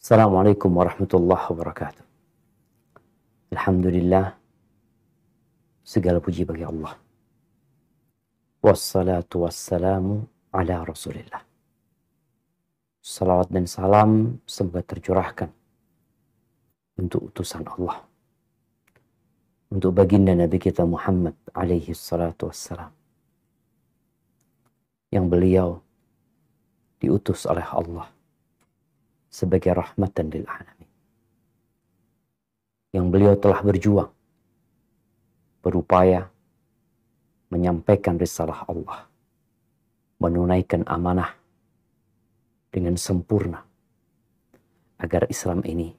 Assalamualaikum warahmatullahi wabarakatuh. Alhamdulillah, segala puji bagi Allah. Wassalatu wassalamu ala Rasulillah. Salawat dan salam semoga tercurahkan untuk utusan Allah, untuk baginda Nabi kita Muhammad alaihi salatu wassalam, yang beliau diutus oleh Allah sebagai rahmatan lil alamin. Yang beliau telah berjuang, berupaya menyampaikan risalah Allah, menunaikan amanah dengan sempurna agar Islam ini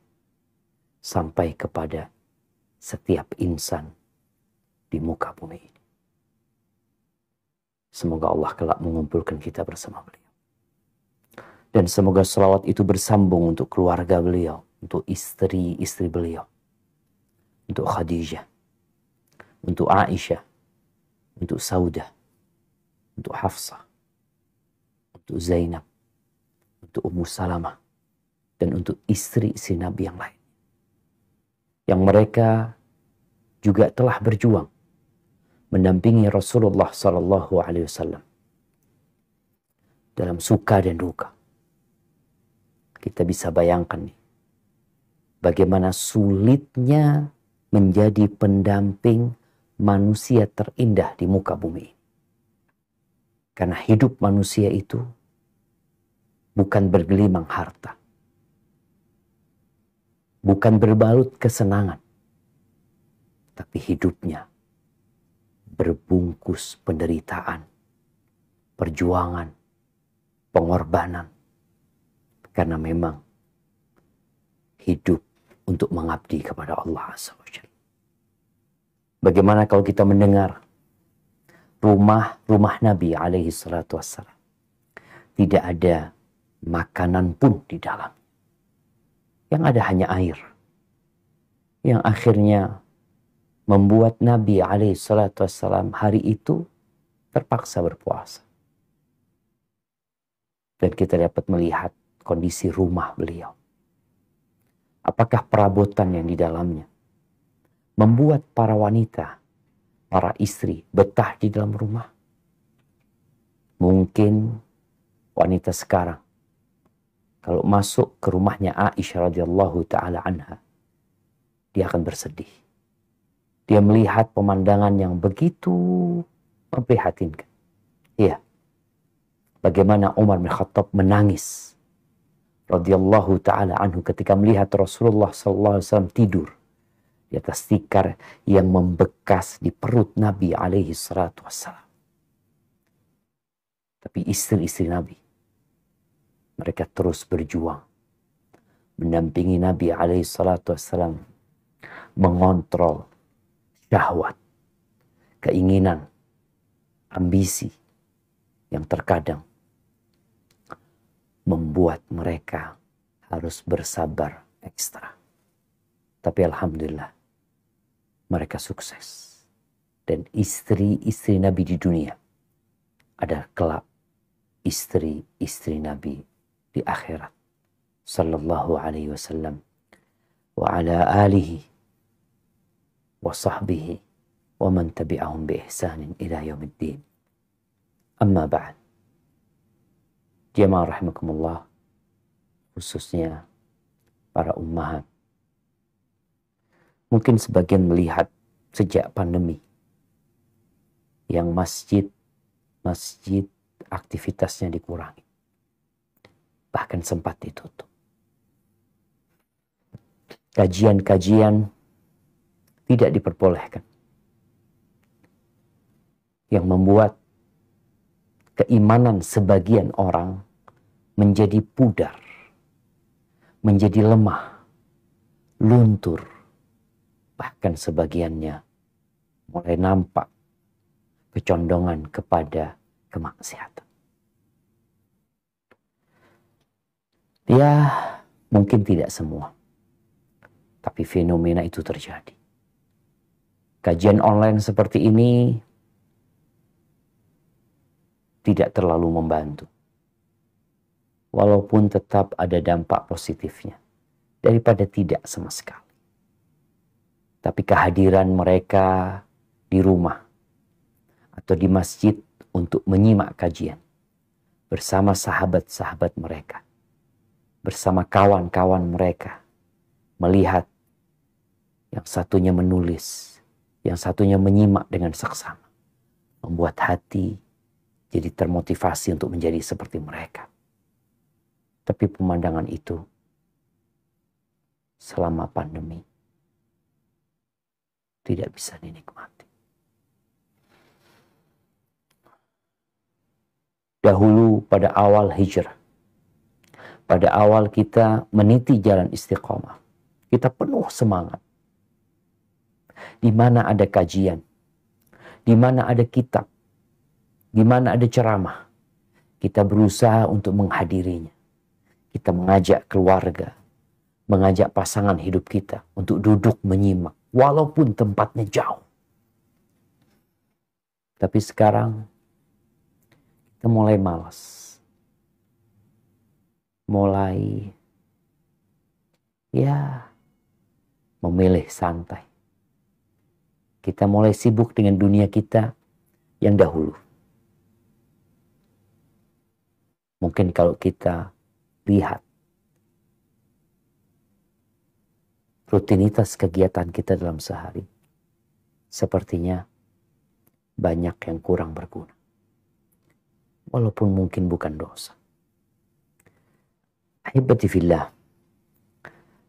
sampai kepada setiap insan di muka bumi ini. Semoga Allah kelak mengumpulkan kita bersama beliau. Dan semoga salawat itu bersambung untuk keluarga beliau, untuk istri-istri beliau, untuk Khadijah, untuk Aisyah, untuk Saudah, untuk Hafsah, untuk Zainab, untuk Ummu Salamah, dan untuk istri-istri Nabi yang lain. Yang mereka juga telah berjuang mendampingi Rasulullah SAW dalam suka dan duka. Kita bisa bayangkan nih, bagaimana sulitnya menjadi pendamping manusia terindah di muka bumi. Karena hidup manusia itu bukan bergelimang harta, bukan berbalut kesenangan, tapi hidupnya berbungkus penderitaan, perjuangan, pengorbanan. Karena memang hidup untuk mengabdi kepada Allah Azza wa Jalla. Bagaimana kalau kita mendengar rumah Nabi alaihi salatu wassalam, tidak ada makanan pun di dalam. Yang ada hanya air. Yang akhirnya membuat Nabi alaihi salatu wassalam hari itu terpaksa berpuasa. Dan kita dapat melihat kondisi rumah beliau. Apakah perabotan yang di dalamnya membuat para wanita, para istri betah di dalam rumah? Mungkin wanita sekarang kalau masuk ke rumahnya Aisyah radhiyallahu taala anha, dia akan bersedih. Dia melihat pemandangan yang begitu memprihatinkan. Iya. Bagaimana Umar bin Khattab menangis radhiyallahu taala anhu ketika melihat Rasulullah SAW tidur di atas tikar yang membekas di perut Nabi alaihi salatu wassalam. Tapi istri-istri Nabi, mereka terus berjuang mendampingi Nabi alaihi salatu wassalam, mengontrol syahwat, keinginan, ambisi yang terkadang membuat mereka harus bersabar ekstra. Tapi alhamdulillah, mereka sukses. Dan istri-istri Nabi di dunia adalah kelak istri-istri Nabi di akhirat. Sallallahu alaihi wasallam wa ala alihi wa sahbihi wa man tabi'ahum bi ihsanin ila yaumiddin. Amma ba'd. Jemaah rahimakumullah, khususnya para ummahat. Mungkin sebagian melihat sejak pandemi yang masjid aktivitasnya dikurangi. Bahkan sempat ditutup. Kajian-kajian tidak diperbolehkan. Yang membuat keimanan sebagian orang menjadi pudar, menjadi lemah, luntur. Bahkan sebagiannya mulai nampak kecondongan kepada kemaksiatan. Ya, mungkin tidak semua. Tapi fenomena itu terjadi. Kajian online seperti ini tidak terlalu membantu. Walaupun tetap ada dampak positifnya. daripada tidak sama sekali. Tapi kehadiran mereka di rumah atau di masjid untuk menyimak kajian bersama sahabat-sahabat mereka, bersama kawan-kawan mereka, melihat yang satunya menulis, yang satunya menyimak dengan seksama, membuat hati jadi termotivasi untuk menjadi seperti mereka. Tapi pemandangan itu selama pandemi tidak bisa dinikmati. Dahulu pada awal hijrah, pada awal kita meniti jalan istiqamah, kita penuh semangat. Di mana ada kajian, di mana ada kitab, di mana ada ceramah, kita berusaha untuk menghadirinya. Kita mengajak keluarga, mengajak pasangan hidup kita untuk duduk menyimak, walaupun tempatnya jauh. Tapi sekarang kita mulai malas, mulai memilih santai. Kita mulai sibuk dengan dunia kita yang dahulu. Mungkin kalau kita lihat rutinitas kegiatan kita dalam sehari, sepertinya banyak yang kurang berguna. Walaupun mungkin bukan dosa. Ahibati fillah,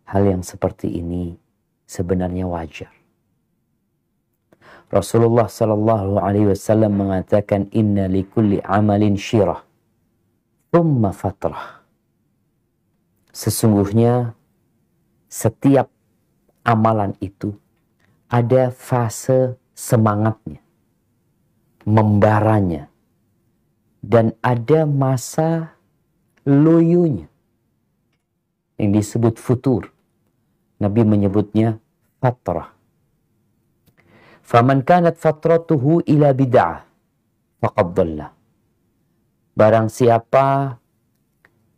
hal yang seperti ini sebenarnya wajar. Rasulullah sallallahu alaihi wasallam mengatakan, inna likulli amalin syirah thumma fatrah. Sesungguhnya setiap amalan itu ada fase semangatnya, membaranya, dan ada masa loyonya yang disebut futur. Nabi menyebutnya fatrah. Faman kanat fatratuhu ila bid'ah faqad dhalla. Barang siapa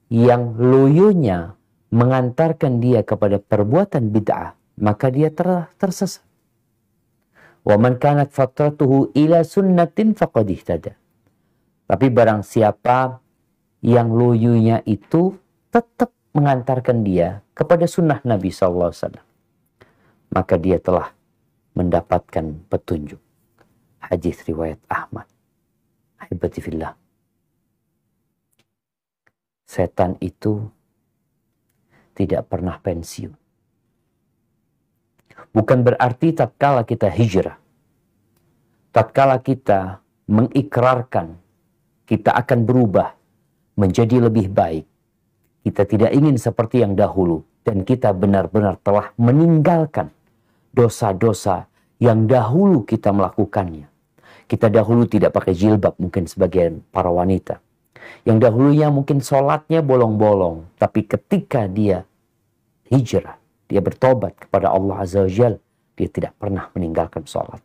yang loyonya mengantarkan dia kepada perbuatan bid'ah, maka dia tersesat. Wa man kanat fatratuhu ila sunnatin faqad ihtada. Tapi barang siapa yang loyonya itu tetap mengantarkan dia kepada sunnah Nabi SAW, maka dia telah mendapatkan petunjuk. Hadis riwayat Ahmad. Ahibati fillah, setan itu tidak pernah pensiun. Bukan berarti tatkala kita hijrah, tatkala kita mengikrarkan kita akan berubah menjadi lebih baik, kita tidak ingin seperti yang dahulu, dan kita benar-benar telah meninggalkan dosa-dosa yang dahulu kita melakukannya. Kita dahulu tidak pakai jilbab, mungkin sebagian para wanita. Yang dahulunya mungkin sholatnya bolong-bolong, tapi ketika dia hijrah, dia bertobat kepada Allah Azza wa Jalla, dia tidak pernah meninggalkan sholat.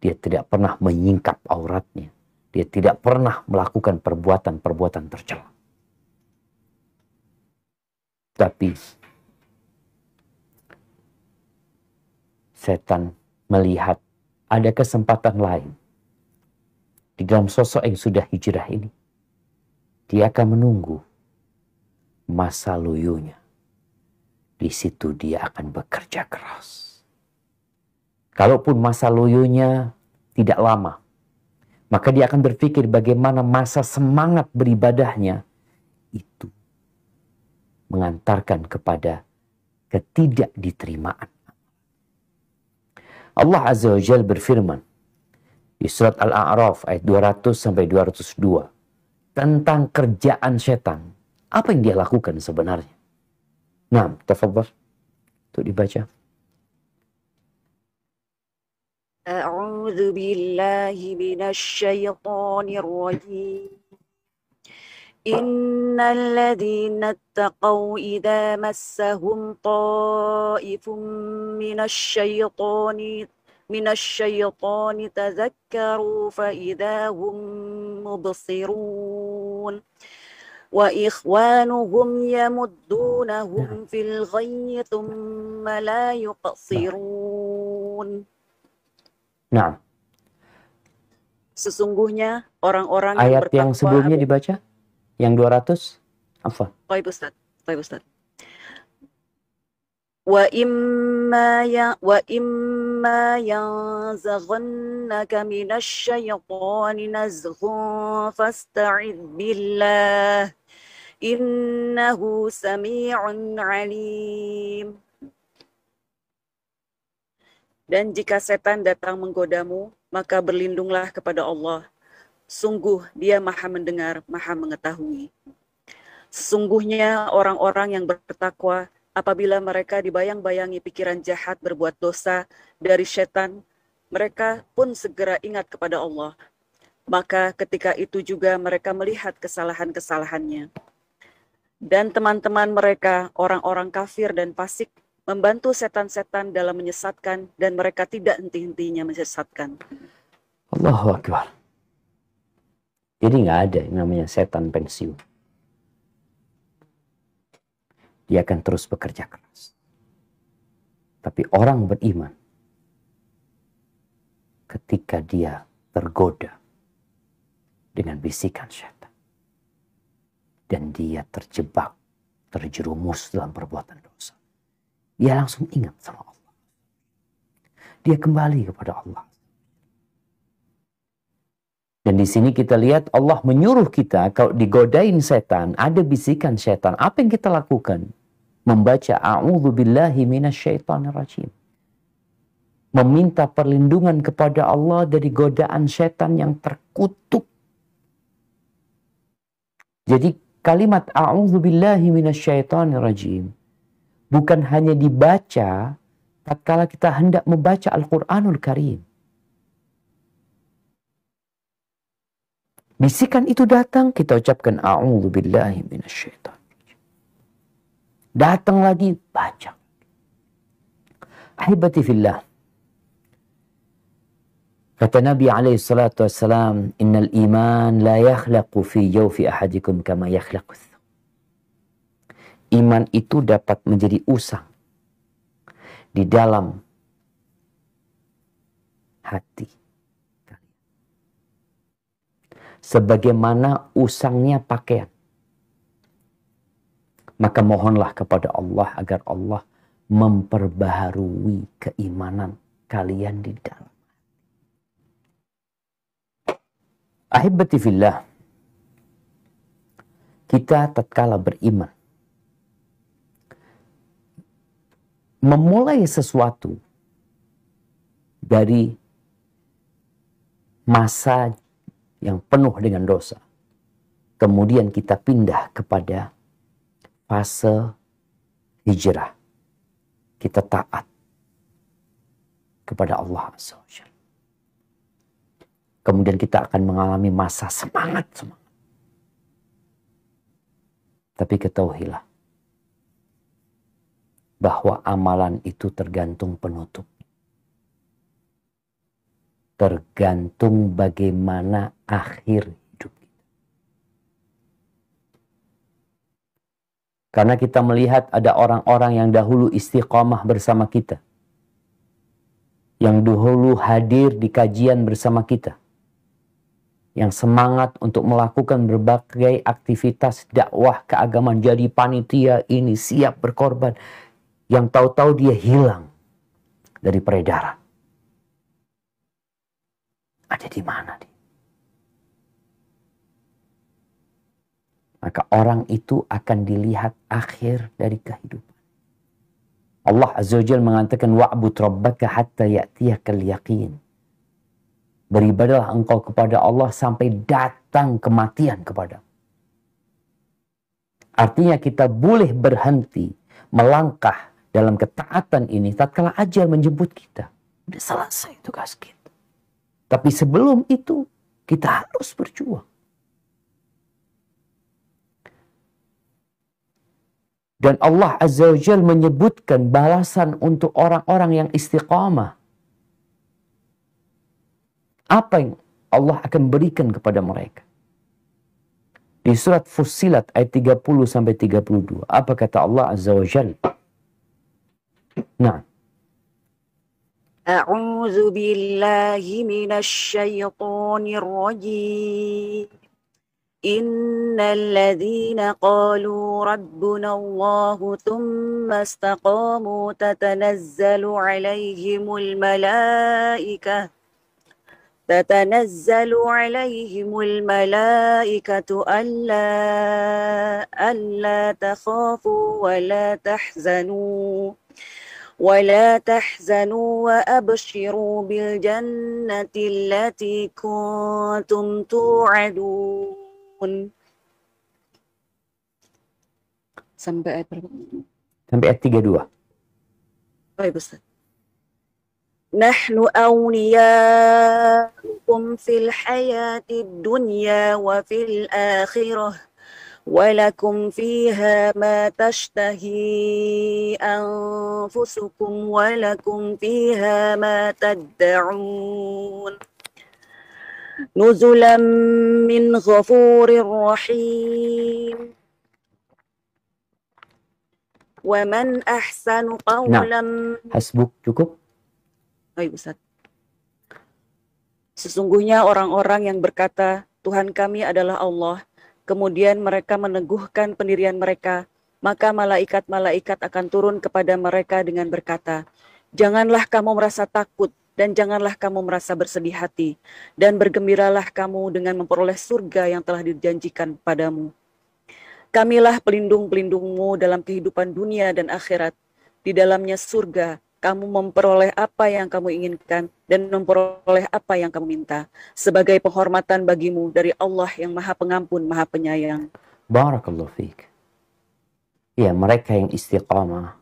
Dia tidak pernah menyingkap auratnya. Dia tidak pernah melakukan perbuatan-perbuatan tercela. Tapi setan melihat ada kesempatan lain di dalam sosok yang sudah hijrah ini. Dia akan menunggu masa loyonya. Di situ dia akan bekerja keras. Kalaupun masa loyonya tidak lama, maka dia akan berpikir bagaimana masa semangat beribadahnya itu mengantarkan kepada ketidakditerimaan. Allah Azza wa Jalla berfirman di surat Al-A'raf ayat 200 sampai 202 tentang kerjaan setan. Apa yang dia lakukan sebenarnya? Nah, tafadhal untuk dibaca. A'udzu billahi minasy syaithanir rajim. Innal ladzina ittaqaw idza massahum ta'ifun minasy syaitani tadzakkaru fa idza hum mubsirun. وإخوانهم يمدونهم في الغي ثم لا يقصرون. Nah, Sesungguhnya orang-orang yang ayat yang bertakwa sebelumnya dibaca, yang 200, apa? Baik Ustaz, baik Ustaz. وإما ينزغنك من الشيطان نزغ فاستعذ بالله إنه سميع عليم. Dan jika setan datang menggodamu, maka berlindunglah kepada Allah. Sungguh dia maha mendengar, maha mengetahui. Sesungguhnya orang-orang yang bertakwa, apabila mereka dibayang-bayangi pikiran jahat berbuat dosa dari setan, mereka pun segera ingat kepada Allah. Maka ketika itu juga mereka melihat kesalahan-kesalahannya. Dan teman-teman mereka, orang-orang kafir dan fasik, membantu setan-setan dalam menyesatkan, dan mereka tidak henti-hentinya menyesatkan. Allahu Akbar. Jadi nggak ada yang namanya setan pensiun. Dia akan terus bekerja keras. Tapi orang beriman, ketika dia tergoda dengan bisikan setan, dan dia terjebak, terjerumus dalam perbuatan dosa, dia langsung ingat sama Allah. Dia kembali kepada Allah. Dan di sini kita lihat Allah menyuruh kita kalau digodain setan, ada bisikan setan, apa yang kita lakukan? Membaca a'udzubillahi minasyaitonirrajim. Meminta perlindungan kepada Allah dari godaan setan yang terkutuk. Jadi kalimat a'udzubillahi minasyaitonirrajim bukan hanya dibaca tatkala kita hendak membaca Al-Qur'anul Karim. Bisikan itu datang, kita ucapkan a'udzubillahi minasyaitonirrajim. Datang lagi, baca. Ahibati fillah. Kata Nabi SAW, innal iman la yakhlaqu fi jawfi ahadikum kama yakhlaqu. Iman itu dapat menjadi usang di dalam hati. Sebagaimana usangnya pakaian. Maka mohonlah kepada Allah agar Allah memperbaharui keimanan kalian di dalam. Ahibati fillah, kita tatkala beriman, memulai sesuatu dari masa yang penuh dengan dosa, kemudian kita pindah kepada fase hijrah, kita taat kepada Allah Azza wa Jalla. Kemudian kita akan mengalami masa semangat. Tapi ketahuilah bahwa amalan itu tergantung penutup. Tergantung bagaimana akhir hidup kita. Karena kita melihat ada orang-orang yang dahulu istiqamah bersama kita. Yang dahulu hadir di kajian bersama kita. Yang semangat untuk melakukan berbagai aktivitas dakwah keagamaan, jadi panitia ini, siap berkorban. Yang tahu-tahu dia hilang dari peredaran. Ada di mana dia? Maka orang itu akan dilihat akhir dari kehidupan. Allah Azza wa Jalla mengatakan wa'bud rabbaka hatta ya'tiyakal yaqin. Beribadalah engkau kepada Allah sampai datang kematian kepada. Artinya kita boleh berhenti melangkah dalam ketaatan ini tatkala ajal menjemput kita. Sudah selesai tugas kita. Tapi sebelum itu kita harus berjuang. Dan Allah Azza wa Jalla menyebutkan balasan untuk orang-orang yang istiqamah. Apa yang Allah akan berikan kepada mereka? Di surat Fussilat ayat 30 sampai 32. Apa kata Allah Azza wa Jalla? Nah. A'udzu billahi minasy syaithanir rajim. Innal ladzina qalu rabbuna Allahu tsumma istaqamu tatanazzalu 'alaihimul malaikah تتنزل عليهم الملائكة ألا تخافوا ولا تحزنوا وأبشروا بالجنة التي كنتم توعدون. Sampai ayat berapa? Sampai ayat 32. Baik, Ustaz. Nahnu awliyaukum fil hayatid dunya wa fil akhirah walakum fiha ma tashtahi anfusukum walakum fiha ma tad'un nuzulan min ghafurir rahim wa man ahsanu qawlan. Hasbuk, cukup. Baik, Ustaz. Sesungguhnya orang-orang yang berkata, Tuhan kami adalah Allah, kemudian mereka meneguhkan pendirian mereka, maka malaikat-malaikat akan turun kepada mereka dengan berkata, janganlah kamu merasa takut dan janganlah kamu merasa bersedih hati, dan bergembiralah kamu dengan memperoleh surga yang telah dijanjikan padamu. Kamilah pelindung-pelindungmu dalam kehidupan dunia dan akhirat. Di dalamnya surga, kamu memperoleh apa yang kamu inginkan dan memperoleh apa yang kamu minta sebagai penghormatan bagimu dari Allah yang Maha Pengampun, Maha Penyayang. Barakallahu fiik. Ya, mereka yang istiqamah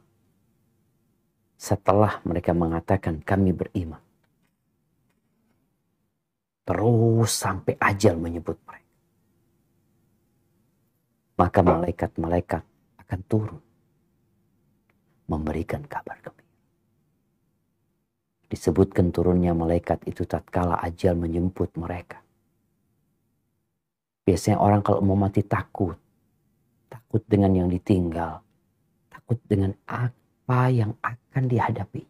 setelah mereka mengatakan kami beriman, terus sampai ajal menyebut mereka, maka malaikat-malaikat akan turun memberikan kabar gembira. Disebutkan turunnya malaikat itu tatkala ajal menjemput mereka. Biasanya orang kalau mau mati takut dengan yang ditinggal, takut dengan apa yang akan dihadapi.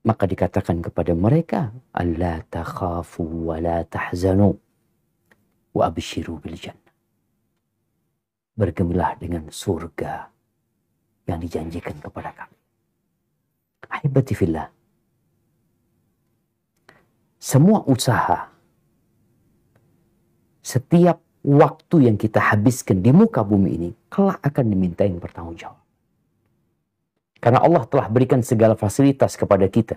Maka dikatakan kepada mereka, alla takhafu wa la tahzanu wa abshiru bil jannah. Bergembiralah dengan surga yang dijanjikan kepada kami. Ahibati fillah. Semua usaha, setiap waktu yang kita habiskan di muka bumi ini, kelak akan dimintain bertanggung jawab. Karena Allah telah berikan segala fasilitas kepada kita.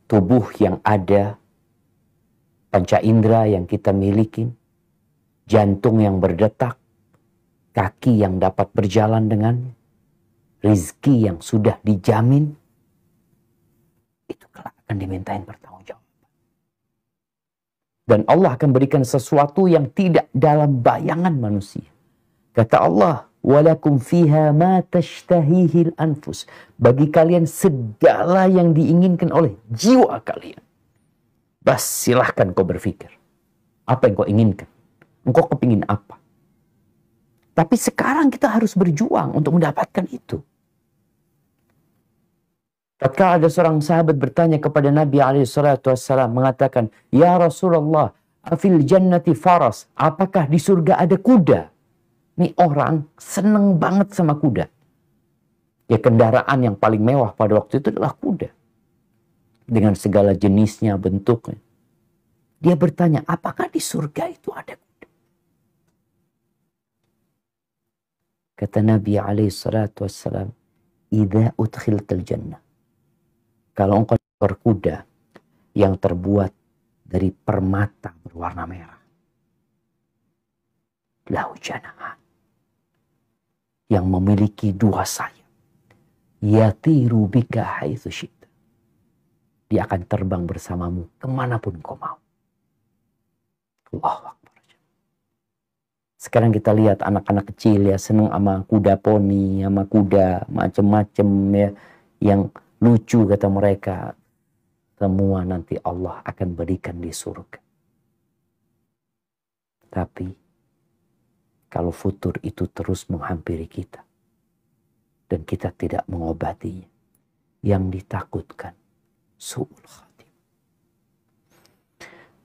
Tubuh yang ada, panca indera yang kita miliki, jantung yang berdetak, kaki yang dapat berjalan dengannya, rizki yang sudah dijamin, itu kelak akan dimintain pertanggungjawaban. Dan Allah akan berikan sesuatu yang tidak dalam bayangan manusia. Kata Allah, walakum fiha ma tashtahihil anfus. Bagi kalian segala yang diinginkan oleh jiwa kalian. Bas, silahkan kau berpikir. Apa yang kau inginkan? Engkau kepingin apa? Tapi sekarang kita harus berjuang untuk mendapatkan itu. Tatkala ada seorang sahabat bertanya kepada Nabi SAW, mengatakan, ya Rasulullah, afil jannati faras, apakah di surga ada kuda? Ini orang seneng banget sama kuda. Ya, kendaraan yang paling mewah pada waktu itu adalah kuda. Dengan segala jenisnya, bentuknya. Dia bertanya, apakah di surga itu ada kuda? Kata Nabi SAW, idza udkhiltal jannah. Kalau engkau berkuda yang terbuat dari permata berwarna merah, lahu janahan, yang memiliki dua sayap, yatiru bika haitsu syi'ta, dia akan terbang bersamamu kemanapun kau mau. Allahu Akbar. Sekarang kita lihat anak-anak kecil ya seneng sama kuda poni, sama kuda macem-macem ya, yang lucu kata mereka. Semua nanti Allah akan berikan di surga. Tapi kalau futur itu terus menghampiri kita dan kita tidak mengobatinya, yang ditakutkan su'ul khatimah.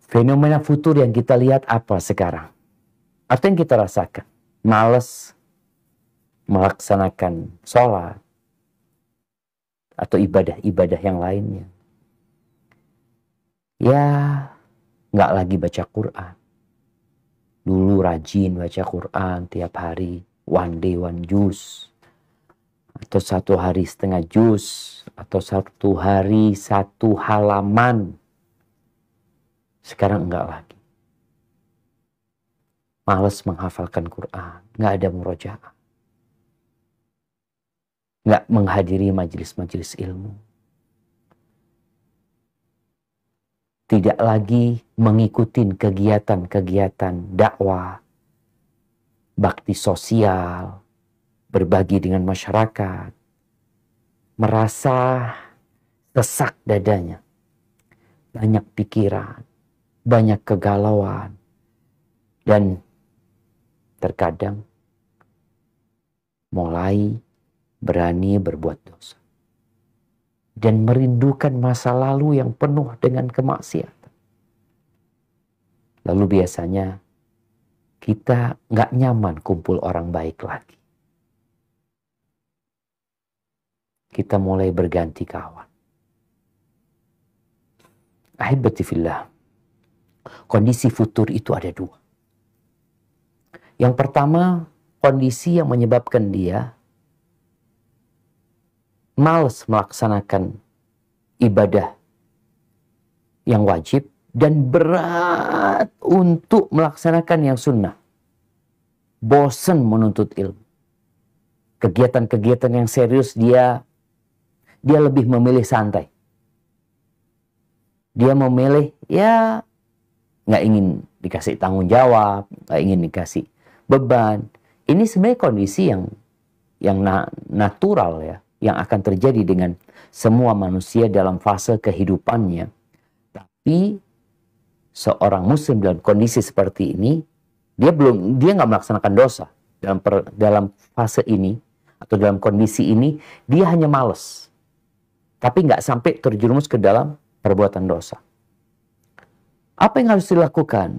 Fenomena futur yang kita lihat apa sekarang? Atau yang kita rasakan? Malas melaksanakan sholat atau ibadah-ibadah yang lainnya. Ya, nggak lagi baca Quran. Dulu rajin baca Quran tiap hari, one day one juz, atau 1 hari setengah juz, atau 1 hari 1 halaman. Sekarang enggak lagi. Malas menghafalkan Quran, nggak ada murojaah, nggak menghadiri majelis-majelis ilmu. Tidak lagi mengikuti kegiatan-kegiatan dakwah, bakti sosial, berbagi dengan masyarakat. Merasa sesak dadanya. Banyak pikiran, banyak kegalauan. Dan terkadang mulai berani berbuat dosa. Dan merindukan masa lalu yang penuh dengan kemaksiatan. Lalu biasanya kita nggak nyaman kumpul orang baik lagi. Kita mulai berganti kawan. Ahibati fillah, kondisi futur itu ada 2. Yang pertama, kondisi yang menyebabkan dia malas melaksanakan ibadah yang wajib dan berat untuk melaksanakan yang sunnah. Bosan menuntut ilmu. Kegiatan-kegiatan yang serius dia lebih memilih santai. Dia memilih ya nggak ingin dikasih tanggung jawab, nggak ingin dikasih beban. Ini sebenarnya kondisi yang natural ya, yang akan terjadi dengan semua manusia dalam fase kehidupannya. Tapi seorang muslim dalam kondisi seperti ini, dia nggak melaksanakan dosa dalam fase ini atau dalam kondisi ini, dia hanya malas. Tapi nggak sampai terjerumus ke dalam perbuatan dosa. Apa yang harus dilakukan?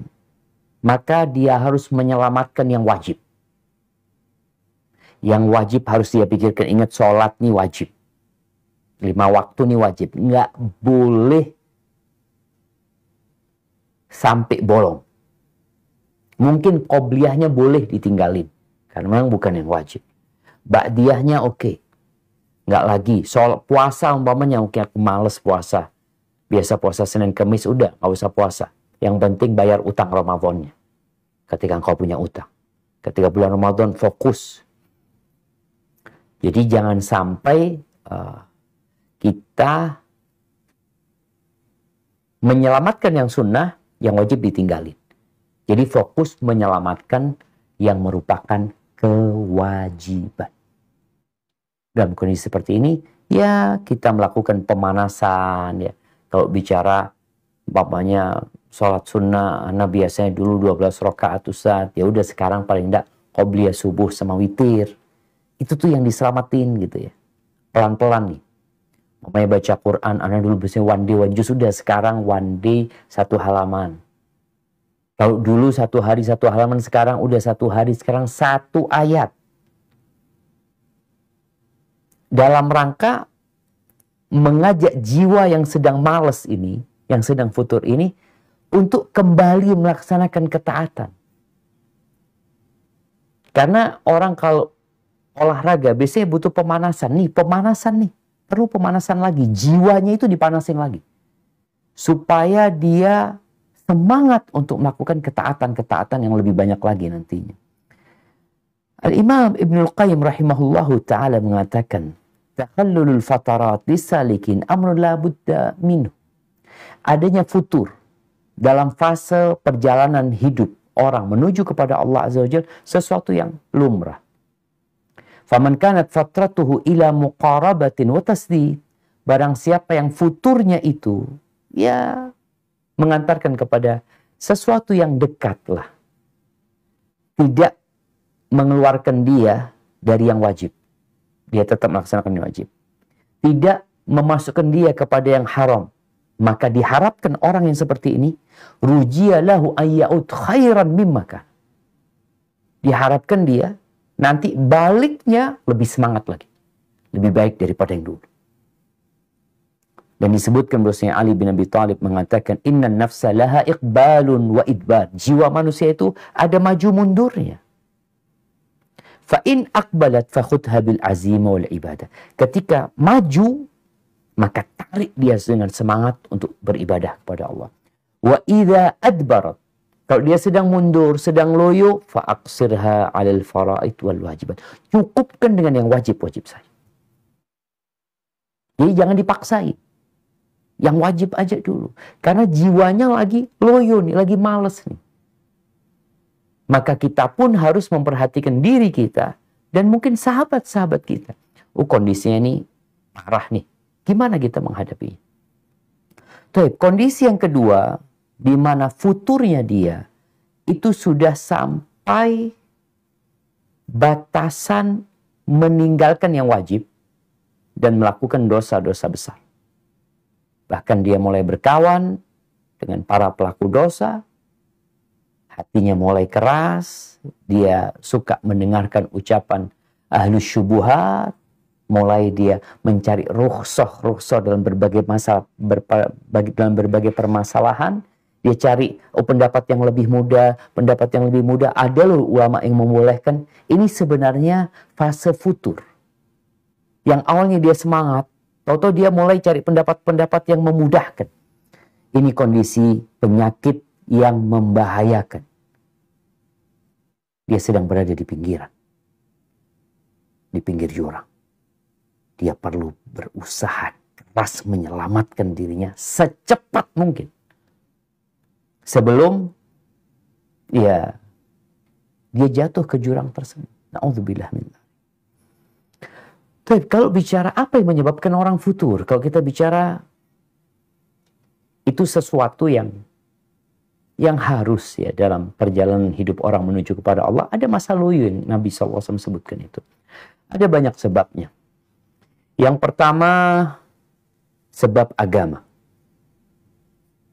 Maka dia harus menyelamatkan yang wajib. Yang wajib harus dia pikirkan. Ingat, sholat nih wajib. 5 waktu nih wajib. Nggak boleh sampai bolong. Mungkin qobliyahnya boleh ditinggalin. Karena memang bukan yang wajib. Ba'diyahnya oke. Nggak lagi. Soal puasa umpamanya, oke aku males puasa. Biasa puasa Senin Kemis, udah nggak usah puasa. Yang penting bayar utang Ramadannya. Ketika engkau punya utang. Ketika bulan Ramadan fokus. Jadi jangan sampai kita menyelamatkan yang sunnah, yang wajib ditinggalin. Jadi fokus menyelamatkan yang merupakan kewajiban. Dalam kondisi seperti ini, ya kita melakukan pemanasan. Ya. Kalau bicara umpamanya sholat sunnah, anak biasanya dulu 12 rakaat Ustaz. Ya udah sekarang paling enggak qobliyah subuh sama witir. Itu tuh yang diselamatin gitu ya. Pelan-pelan nih. Umpamanya baca Quran, anak dulu biasanya one day one juz, sudah sekarang one day 1 halaman. Kalau dulu 1 hari 1 halaman, sekarang udah 1 hari, sekarang 1 ayat. Dalam rangka mengajak jiwa yang sedang malas ini, yang sedang futur ini, untuk kembali melaksanakan ketaatan. Karena orang kalau olahraga biasanya butuh pemanasan. Pemanasan nih. Perlu pemanasan lagi. Jiwanya itu dipanasin lagi. Supaya dia semangat untuk melakukan ketaatan-ketaatan yang lebih banyak lagi nantinya. Al-Imam Ibnul Qayyim rahimahullahu ta'ala mengatakan, takhallulul fatarat lisalikin amrun la budda minhu. Adanya futur dalam fase perjalanan hidup orang menuju kepada Allah Azza wa Jalla sesuatu yang lumrah. Faman kanat fatratuhu ila muqarabatin wa tasdid. Barang siapa yang futurnya itu ya mengantarkan kepada sesuatu yang dekat lah. tidak mengeluarkan dia dari yang wajib. Dia tetap melaksanakan yang wajib. Tidak memasukkan dia kepada yang haram. Maka diharapkan orang yang seperti ini, rujiya lahu ayya'ud khairan mimmaka. Diharapkan dia nanti baliknya lebih semangat lagi. Lebih baik daripada yang dulu. Dan disebutkan bahwasanya Ali bin Abi Thalib mengatakan, inna nafsa laha iqbalun wa idbar. Jiwa manusia itu ada maju mundurnya. Fa in aqbalat fakhudha bil azima wal ibadah. Ketika maju, maka tarik dia dengan semangat untuk beribadah kepada Allah. Wa idza adbarat. Kalau dia sedang mundur, sedang loyo, fa aqsirha 'alal faraid wal wajibat. Cukupkan dengan yang wajib-wajib saja. Jadi jangan dipaksain. Yang wajib aja dulu. Karena jiwanya lagi loyo nih, lagi males nih. Maka kita pun harus memperhatikan diri kita dan mungkin sahabat-sahabat kita. Kondisinya ini parah nih. Gimana kita menghadapinya? Kondisi yang kedua, di mana futurnya dia itu sudah sampai batasan meninggalkan yang wajib dan melakukan dosa-dosa besar. Bahkan dia mulai berkawan dengan para pelaku dosa, hatinya mulai keras, dia suka mendengarkan ucapan ahlus syubuhat, mulai dia mencari rukhsah dalam berbagai masalah, dalam berbagai permasalahan. Dia cari pendapat yang lebih mudah, pendapat yang lebih mudah. Ada loh ulama yang membolehkan. Ini sebenarnya fase futur. Yang awalnya dia semangat, tahu-tahu dia mulai cari pendapat-pendapat yang memudahkan. Ini kondisi penyakit yang membahayakan. Dia sedang berada di pinggiran. Di pinggir jurang. Dia perlu berusaha keras menyelamatkan dirinya secepat mungkin. Sebelum dia jatuh ke jurang tersebut. Na'udzubillah min dzalik. Tapi kalau bicara apa yang menyebabkan orang futur, kalau kita bicara itu sesuatu yang harus ya dalam perjalanan hidup orang menuju kepada Allah, ada masa loyo yang Nabi SAW sebutkan itu. Ada banyak sebabnya. Yang pertama, sebab agama.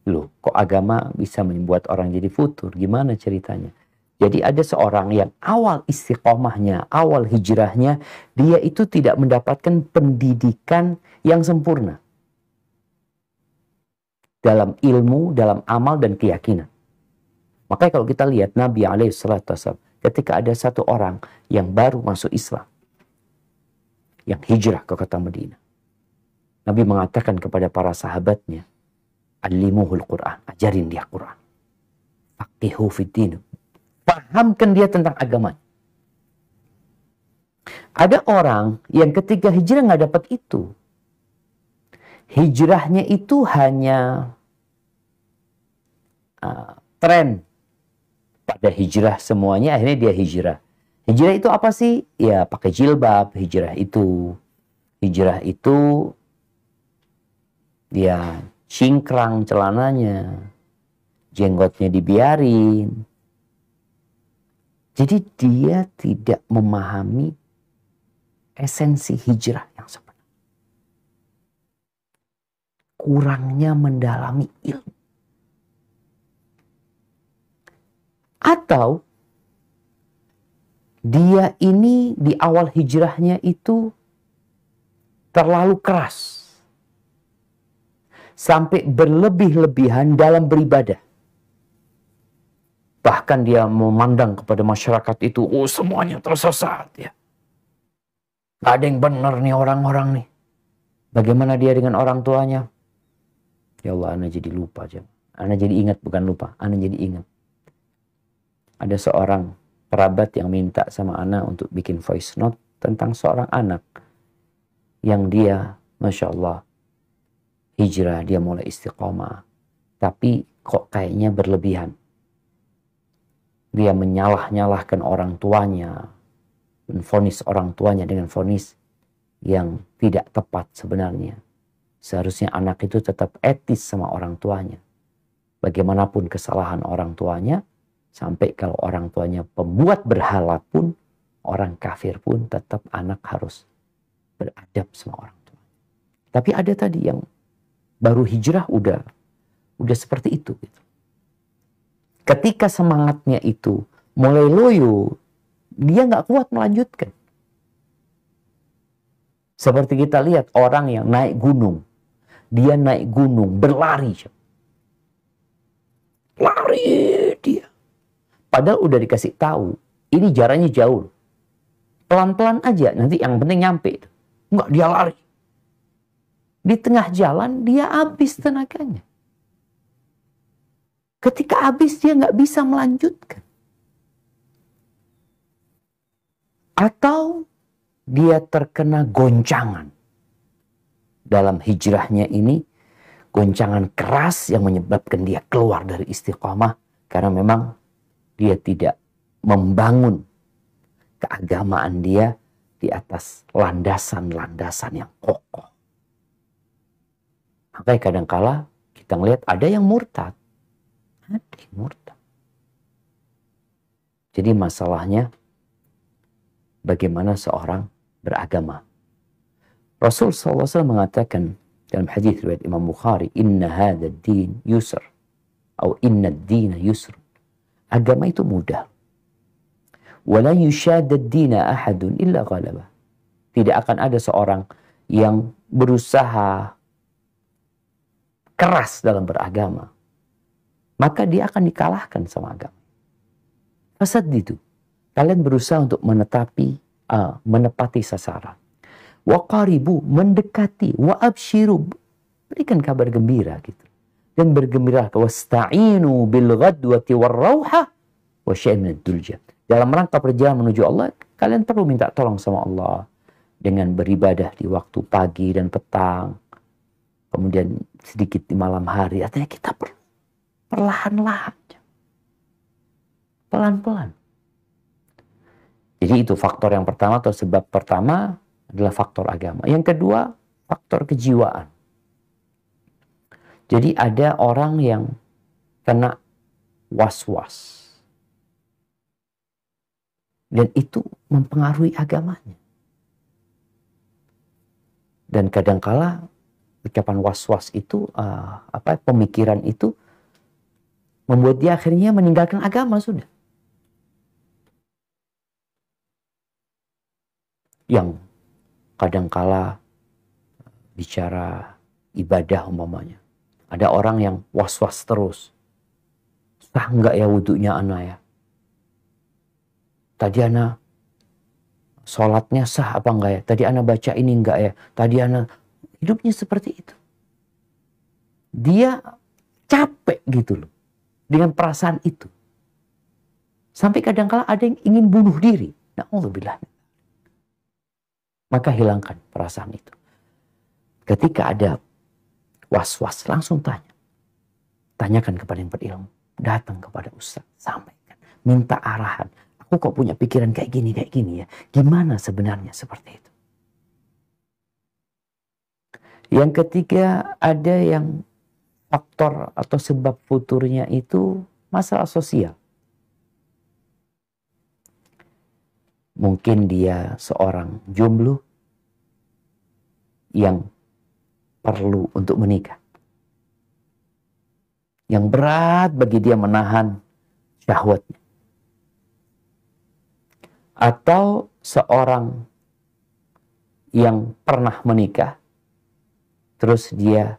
Loh, kok agama bisa membuat orang jadi futur? Gimana ceritanya? Jadi ada seorang yang awal istiqomahnya, awal hijrahnya, dia itu tidak mendapatkan pendidikan yang sempurna. Dalam ilmu, dalam amal, dan keyakinan. Makanya kalau kita lihat Nabi SAW, ketika ada satu orang yang baru masuk Islam, yang hijrah ke kota Madinah, Nabi mengatakan kepada para sahabatnya, Allimuhul Quran, ajarin dia Quran. Faqihu fiddin. Pahamkan dia tentang agama. Ada orang yang ketika hijrah nggak dapat itu. Hijrahnya itu hanya tren. Pada hijrah semuanya, akhirnya dia hijrah. Hijrah itu apa sih? Ya pakai jilbab. Hijrah itu dia cingkrang celananya, jenggotnya dibiarin. Jadi dia tidak memahami esensi hijrah yang sebenarnya. Kurangnya mendalami ilmu. Atau dia ini di awal hijrahnya itu terlalu keras. Sampai berlebih-lebihan dalam beribadah. Bahkan dia memandang kepada masyarakat itu, semuanya tersesat ya. Gak ada yang benar nih orang-orang nih. Bagaimana dia dengan orang tuanya? Ya Allah, ana jadi lupa aja. Ana jadi ingat, bukan lupa. Ana jadi ingat. Ada seorang kerabat yang minta sama ana untuk bikin voice note tentang seorang anak. Yang dia, Masya Allah, hijrah, dia mulai istiqomah. Tapi kok kayaknya berlebihan. Dia menyalah-nyalahkan orang tuanya, menvonis orang tuanya dengan vonis yang tidak tepat sebenarnya. Seharusnya anak itu tetap etis sama orang tuanya. Bagaimanapun kesalahan orang tuanya, Sampai kalau orang tuanya pembuat berhala pun, orang kafir pun tetap anak harus beradab sama orang tua. Tapi ada tadi yang baru hijrah udah seperti itu. Gitu. Ketika semangatnya itu mulai loyo, dia nggak kuat melanjutkan. Seperti kita lihat orang yang naik gunung. Dia naik gunung, berlari. Lari dia. Padahal udah dikasih tahu, ini jaraknya jauh. Pelan-pelan aja, nanti yang penting nyampe. Enggak, dia lari. Di tengah jalan, dia habis tenaganya. Ketika habis, dia nggak bisa melanjutkan. Atau dia terkena goncangan. Dalam hijrahnya ini, goncangan keras yang menyebabkan dia keluar dari istiqamah. Karena memang dia tidak membangun keagamaan dia di atas landasan-landasan yang kokoh. Makanya kadangkala kita melihat ada yang murtad. Ada yang murtad. Jadi masalahnya bagaimana seorang beragama. Rasul SAW mengatakan dalam hadis riwayat Imam Bukhari, "Inna hadha ad-din yusr." Atau "Inna ad-dina yusr." Agama itu mudah. "Wala yushadda ad-dina ahadun illa ghalabah." Tidak akan ada seorang yang berusaha keras dalam beragama, maka dia akan dikalahkan sama agama. Fasad itu. Kalian berusaha untuk menepati sasaran. Wa qaribu, mendekati. Wa abshiru, berikan kabar gembira gitu. Dan bergembira. Wasta'inu bil ghadwati war rauha wa syai'in minad dulja. Dalam rangka perjalanan menuju Allah, kalian perlu minta tolong sama Allah dengan beribadah di waktu pagi dan petang. Kemudian sedikit di malam hari. Artinya kita perlu perlahan-lahan. Pelan-pelan. Jadi itu faktor yang pertama atau sebab pertama adalah faktor agama. Yang kedua, faktor kejiwaan. Jadi ada orang yang kena was-was. Dan itu mempengaruhi agamanya. Dan kadangkala ucapan was-was itu, pemikiran itu membuat dia akhirnya meninggalkan agama sudah. Yang kadangkala bicara ibadah umpamanya. Ada orang yang was-was terus. Sah enggak ya wudunya ana ya? Tadi ana sholatnya sah apa enggak ya? Tadi ana baca ini enggak ya? Tadi ana hidupnya seperti itu. Dia capek gitu loh. Dengan perasaan itu. Sampai kadangkala ada yang ingin bunuh diri. Na'udzubillah. Maka hilangkan perasaan itu. Ketika ada was-was, langsung tanya. Tanyakan kepada yang berilmu. Datang kepada ustaz, sampaikan. Minta arahan. Aku kok punya pikiran kayak gini ya. Gimana sebenarnya seperti itu? Yang ketiga, ada yang faktor atau sebab futurnya itu masalah sosial. Mungkin dia seorang jomblo yang perlu untuk menikah. Yang berat bagi dia menahan syahwatnya. Atau seorang yang pernah menikah, terus dia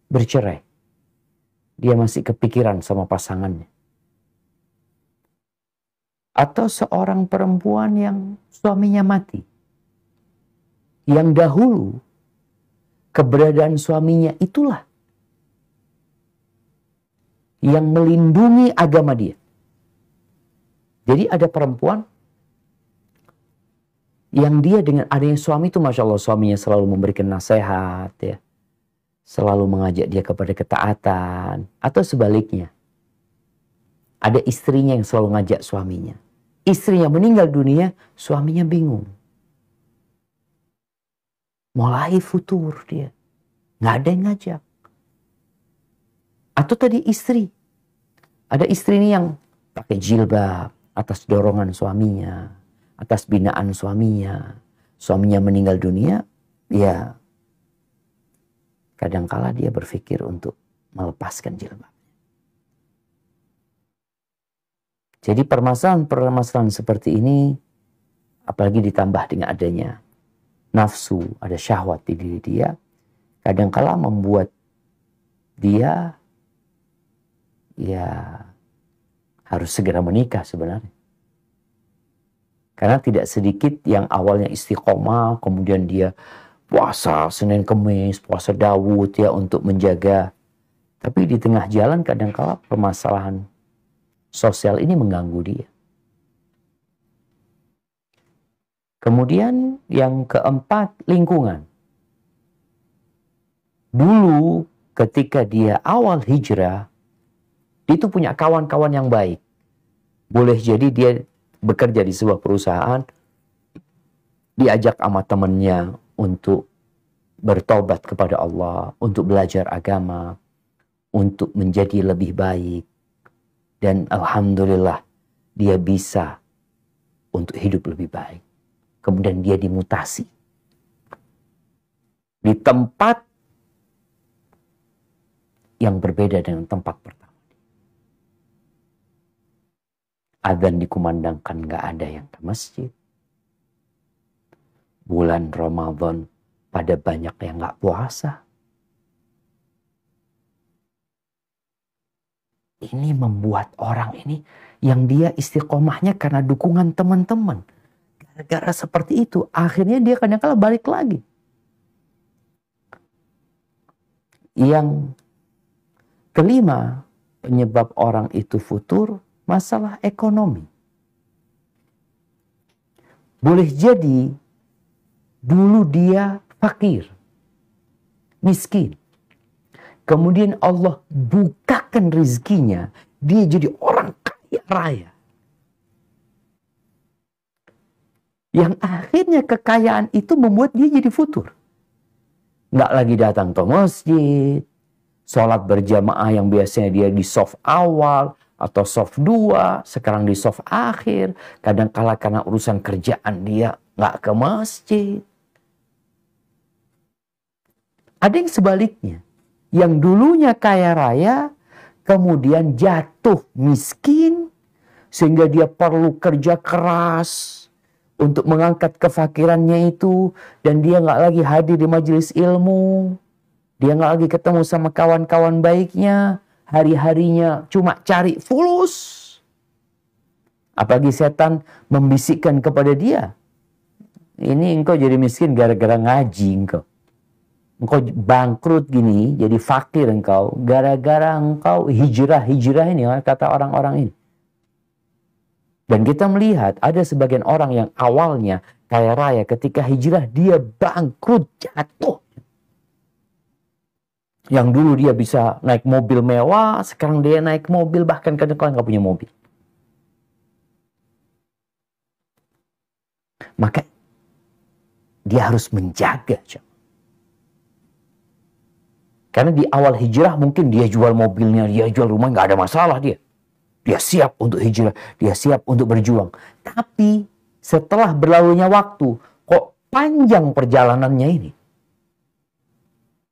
bercerai. Dia masih kepikiran sama pasangannya. Atau seorang perempuan yang suaminya mati. Yang dahulu keberadaan suaminya itulah yang melindungi agama dia. Jadi ada perempuan yang dia dengan adanya suami itu, Masya Allah, suaminya selalu memberikan nasihat, ya, selalu mengajak dia kepada ketaatan. Atau sebaliknya, ada istrinya yang selalu ngajak suaminya. Istrinya meninggal dunia, suaminya bingung. Mulai futur dia. Nggak ada yang ngajak. Atau tadi istri. Ada istri ini yang pakai jilbab atas dorongan suaminya, atas binaan suaminya. Suaminya meninggal dunia, ya kadangkala dia berpikir untuk melepaskan jilbab. Jadi permasalahan-permasalahan seperti ini, apalagi ditambah dengan adanya nafsu, ada syahwat di diri dia, kadangkala membuat dia ya harus segera menikah sebenarnya. Karena tidak sedikit yang awalnya istiqomah, kemudian dia puasa Senin Kemis, puasa Daud ya untuk menjaga. Tapi di tengah jalan kadangkala permasalahan sosial ini mengganggu dia. Kemudian yang keempat, lingkungan. Dulu ketika dia awal hijrah, dia itu punya kawan-kawan yang baik. Boleh jadi dia bekerja di sebuah perusahaan, diajak sama temannya untuk bertobat kepada Allah, untuk belajar agama, untuk menjadi lebih baik. Dan alhamdulillah dia bisa untuk hidup lebih baik. Kemudian dia dimutasi di tempat yang berbeda dengan tempat pertama. Adzan dikumandangkan, gak ada yang ke masjid. Bulan Ramadan pada banyak yang gak puasa. Ini membuat orang ini yang dia istiqomahnya karena dukungan teman-teman. Gara-gara seperti itu, akhirnya dia kadang-kala balik lagi. Yang kelima, penyebab orang itu futur, masalah ekonomi. Boleh jadi dulu dia fakir, miskin. Kemudian Allah bukakan rezekinya, dia jadi orang kaya raya. Yang akhirnya kekayaan itu membuat dia jadi futur. Nggak lagi datang ke masjid, sholat berjamaah yang biasanya dia di saf awal, atau soft 2, sekarang di soft akhir. Kadang-kala karena urusan kerjaan dia nggak ke masjid. Ada yang sebaliknya. Yang dulunya kaya raya, kemudian jatuh miskin, sehingga dia perlu kerja keras untuk mengangkat kefakirannya itu. Dan dia nggak lagi hadir di majelis ilmu. Dia nggak lagi ketemu sama kawan-kawan baiknya. Hari-harinya cuma cari fulus. Apalagi setan membisikkan kepada dia, ini engkau jadi miskin gara-gara ngaji engkau. Engkau bangkrut gini, jadi fakir engkau, gara-gara engkau hijrah ini, kata orang-orang ini. Dan kita melihat ada sebagian orang yang awalnya kaya raya, ketika hijrah dia bangkrut, jatuh. Yang dulu dia bisa naik mobil mewah, sekarang dia naik mobil, bahkan kadang-kadang nggak punya mobil. Maka dia harus menjaga. Karena di awal hijrah mungkin dia jual mobilnya, dia jual rumah, nggak ada masalah dia. Dia siap untuk hijrah, dia siap untuk berjuang. Tapi setelah berlalunya waktu, kok panjang perjalanannya ini?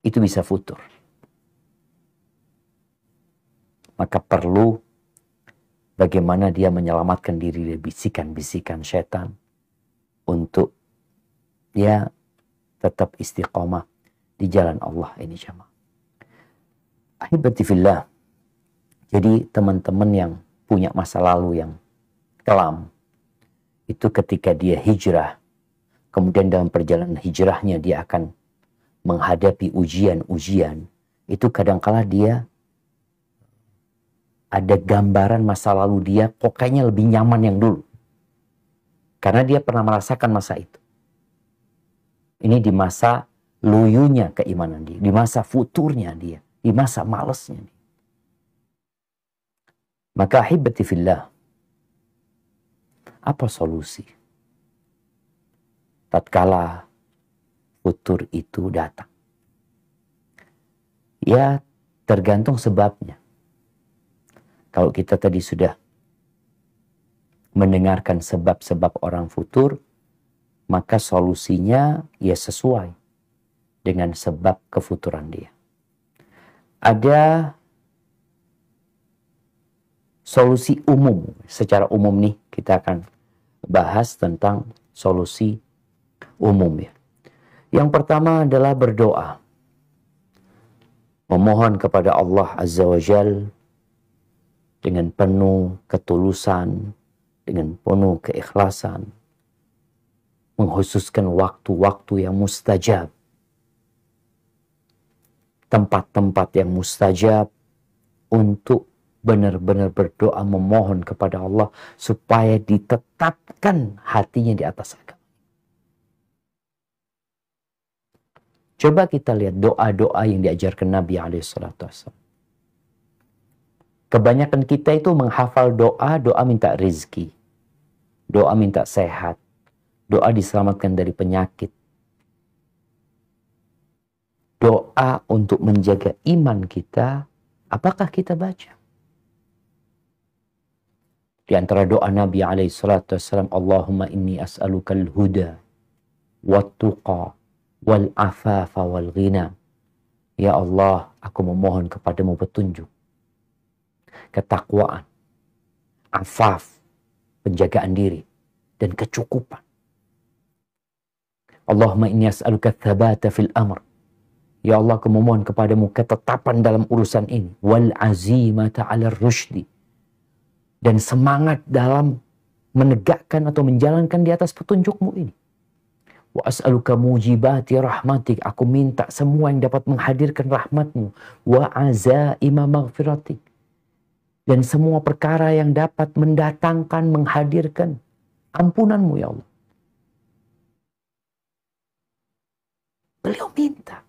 Itu bisa futur. Maka perlu bagaimana dia menyelamatkan diri dari bisikan-bisikan setan untuk dia tetap istiqomah di jalan Allah ini jamaah. Ahibati fillah. Jadi teman-teman yang punya masa lalu yang kelam, itu ketika dia hijrah, kemudian dalam perjalanan hijrahnya dia akan menghadapi ujian-ujian, itu kadangkala dia ada gambaran masa lalu dia kok kayaknya lebih nyaman yang dulu. Karena dia pernah merasakan masa itu. Ini di masa luyunya keimanan dia, di masa futurnya dia, di masa malesnya dia. Maka ahibati fillah, apa solusi? Tatkala futur itu datang. Ya tergantung sebabnya. Kalau kita tadi sudah mendengarkan sebab-sebab orang futur, maka solusinya ya sesuai dengan sebab kefuturan dia. Ada solusi umum, secara umum nih kita akan bahas tentang solusi umum ya. Yang pertama adalah berdoa. Memohon kepada Allah Azza wa Jal dengan penuh ketulusan, dengan penuh keikhlasan, mengkhususkan waktu-waktu yang mustajab, tempat-tempat yang mustajab, untuk benar-benar berdoa memohon kepada Allah supaya ditetapkan hatinya di atas agama. Coba kita lihat doa-doa yang diajarkan Nabi SAW. Kebanyakan kita itu menghafal doa, doa minta rizki, doa minta sehat, doa diselamatkan dari penyakit, doa untuk menjaga iman kita. Apakah kita baca? Di antara doa Nabi SAW, Allahumma inni as'alukal huda, wat-tuqa, wal-afafa, wal-ghina. Ya Allah, aku memohon kepadamu petunjuk, ketakwaan, afaf, penjagaan diri, dan kecukupan. Allahumma inni as'aluka thabata fil amr. Ya Allah, aku memohon kepadamu ketetapan dalam urusan ini. Wal azimata ala rusydi. Dan semangat dalam menegakkan atau menjalankan di atas petunjukmu ini. Wa as'aluka mujibati rahmatik. Aku minta semua yang dapat menghadirkan rahmatmu. Wa azaima maghfiratik. Dan semua perkara yang dapat mendatangkan, menghadirkan ampunanmu ya Allah. Beliau minta.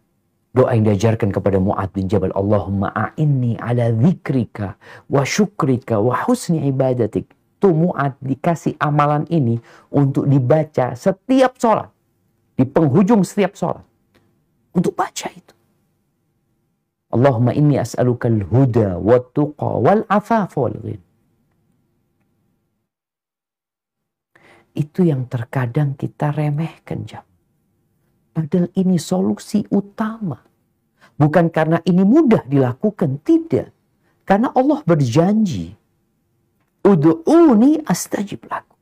Doa yang diajarkan kepada Mu'adz bin Jabal, Allahumma a'inni ala dzikrika wa syukrika wa husni ibadatik. Tuh Mu'adz dikasih amalan ini untuk dibaca setiap sholat. Di penghujung setiap sholat. Untuk baca itu. Allahumma inni as'alukal huda wa tuqa wal afafa wal ghina. Itu yang terkadang kita remehkan, jam. Padahal ini solusi utama. Bukan karena ini mudah dilakukan, tidak. Karena Allah berjanji, Ud'uni astajib lakum.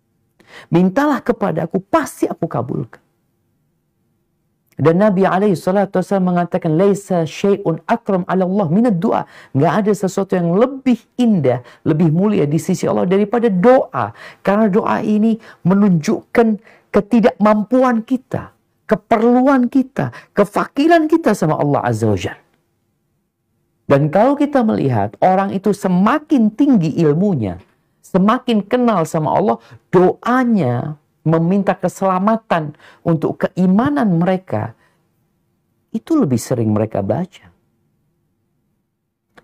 Mintalah kepadaku, pasti aku kabulkan. Dan Nabi SAW mengatakan, Laisa syai'un akram ala Allah minad du'a. Nggak ada sesuatu yang lebih indah, lebih mulia di sisi Allah daripada doa. Karena doa ini menunjukkan ketidakmampuan kita, keperluan kita, kefakiran kita sama Allah Azza wa Jalla. Dan kalau kita melihat orang itu semakin tinggi ilmunya, semakin kenal sama Allah, doanya meminta keselamatan untuk keimanan mereka, itu lebih sering mereka baca.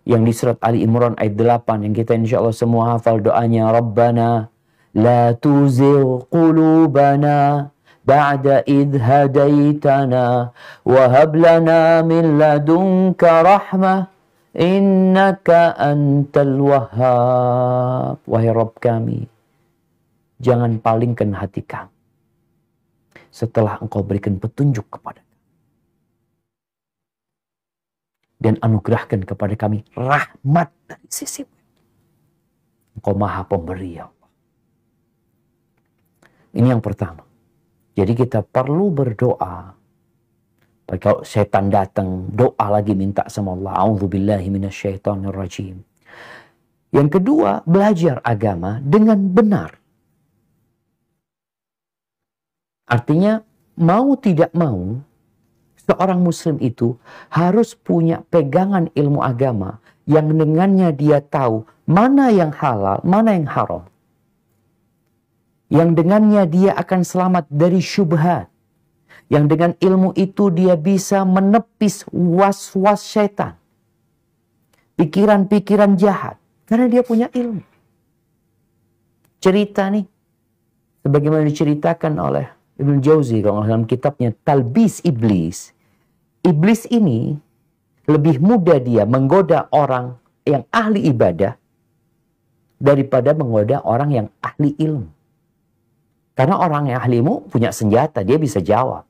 Yang di surat Ali Imran ayat 8 yang kita insya Allah semua hafal doanya, Rabbana la tuzigh qulubana ba'da idh hadaitana wa hab lana min ladunka rahmah innaka antal wahhab. Wahai Rabb kami, jangan palingkan hati kami setelah Engkau berikan petunjuk kepada kami, dan anugerahkan kepada kami rahmat dari sisi-Mu. Engkau Maha Pemberi, ya Allah. Ini yang pertama. Jadi kita perlu berdoa. Kalau setan datang, doa lagi minta sama Allah. A'udzubillahi minasyaitonirrajim. Yang kedua, belajar agama dengan benar. Artinya, mau tidak mau, seorang muslim itu harus punya pegangan ilmu agama yang dengannya dia tahu mana yang halal, mana yang haram. Yang dengannya dia akan selamat dari syubhat. Yang dengan ilmu itu dia bisa menepis was-was syaitan. Pikiran-pikiran jahat. Karena dia punya ilmu. Cerita nih, sebagaimana diceritakan oleh Ibnu Jauzi dalam kitabnya Talbis Iblis. Iblis ini lebih mudah dia menggoda orang yang ahli ibadah daripada menggoda orang yang ahli ilmu. Karena orang yang ahli ilmu punya senjata, dia bisa jawab.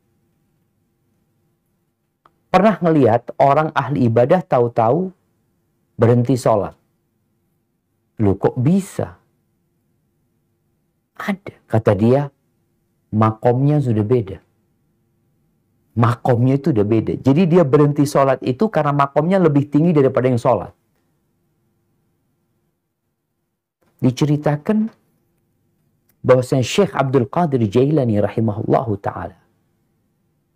Pernah ngelihat orang ahli ibadah tahu-tahu berhenti sholat. Loh kok bisa? Ada. Kata dia, makomnya sudah beda. Makomnya itu udah beda. Jadi dia berhenti sholat itu karena makomnya lebih tinggi daripada yang sholat. Diceritakan bahwasanya Syekh Abdul Qadir Jailani rahimahullahu ta'ala,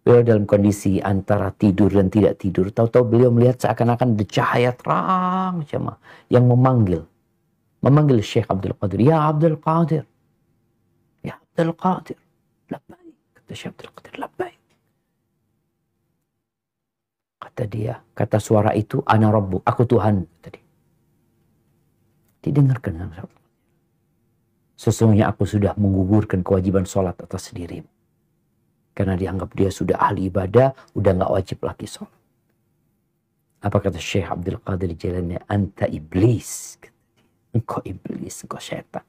beliau dalam kondisi antara tidur dan tidak tidur, tahu-tahu beliau melihat seakan-akan ada cahaya terang yang memanggil Syekh Abdul Qadir. Ya Abdul Qadir, ya Abdul Qadir, labbaik. Kata Syekh Abdul Qadir, labbaik. Kata dia, kata suara itu, ana rabbuk, aku Tuhan. Kata dia. Didengarkan. Sesungguhnya aku sudah menggugurkan kewajiban sholat atas dirimu. Karena dianggap dia sudah ahli ibadah, udah gak wajib lagi sholat. Apa kata Syekh Abdul Qadir Jailani? Anta iblis. Engkau iblis, engkau syaitan.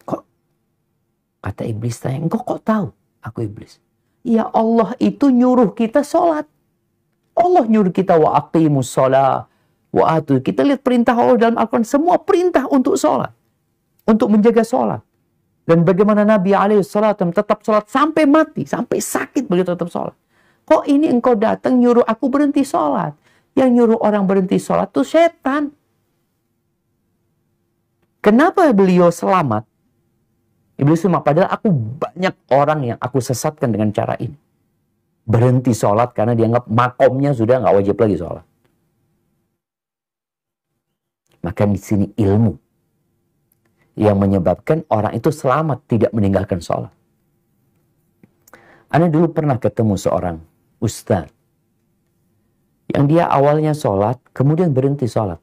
Kok? Kata iblis tanya, engkau kok tahu aku iblis? Ya Allah itu nyuruh kita sholat. Allah nyuruh kita wa aqimus sholat. Wa atu. Kita lihat perintah Allah dalam Al-Quran. Semua perintah untuk sholat. Untuk menjaga sholat. Dan bagaimana Nabi SAW tetap sholat sampai mati. Sampai sakit beliau tetap sholat. Kok ini engkau datang nyuruh aku berhenti sholat? Yang nyuruh orang berhenti sholat itu setan. Kenapa beliau selamat? Iblis cuma padahal aku banyak orang yang aku sesatkan dengan cara ini. Berhenti sholat karena dianggap makomnya sudah nggak wajib lagi sholat. Maka di sini ilmu yang menyebabkan orang itu selamat tidak meninggalkan sholat. Ana dulu pernah ketemu seorang ustaz yang dia awalnya sholat, kemudian berhenti sholat.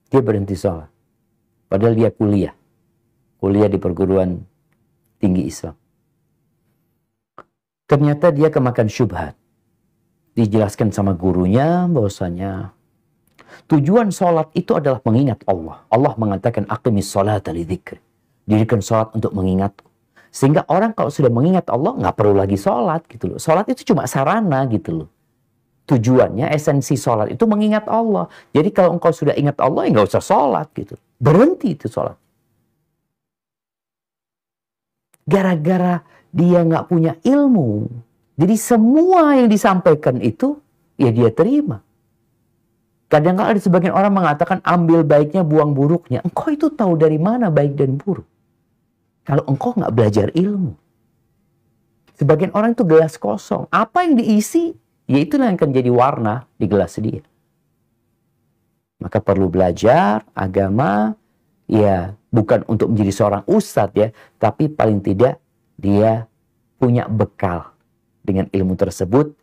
Dia berhenti sholat. Padahal dia kuliah di perguruan tinggi Islam. Ternyata dia kemakan syubhat. Dijelaskan sama gurunya bahwasanya tujuan sholat itu adalah mengingat Allah. Allah mengatakan aqimis sholata lidzikri. Dirikan sholat untuk mengingatku. Sehingga orang kalau sudah mengingat Allah nggak perlu lagi sholat gitu loh. Sholat itu cuma sarana gitu loh. Tujuannya, esensi sholat itu mengingat Allah. Jadi kalau engkau sudah ingat Allah, ya nggak usah sholat gitu. Berhenti itu sholat. Gara-gara dia nggak punya ilmu. Jadi semua yang disampaikan itu, ya dia terima. Kadang-kadang ada sebagian orang mengatakan ambil baiknya, buang buruknya. Engkau itu tahu dari mana baik dan buruk. Kalau engkau nggak belajar ilmu. Sebagian orang itu gelas kosong. Apa yang diisi, ya itulah yang akan jadi warna di gelas dia. Maka perlu belajar agama, ya bukan untuk menjadi seorang ustadz ya, tapi paling tidak dia punya bekal dengan ilmu tersebut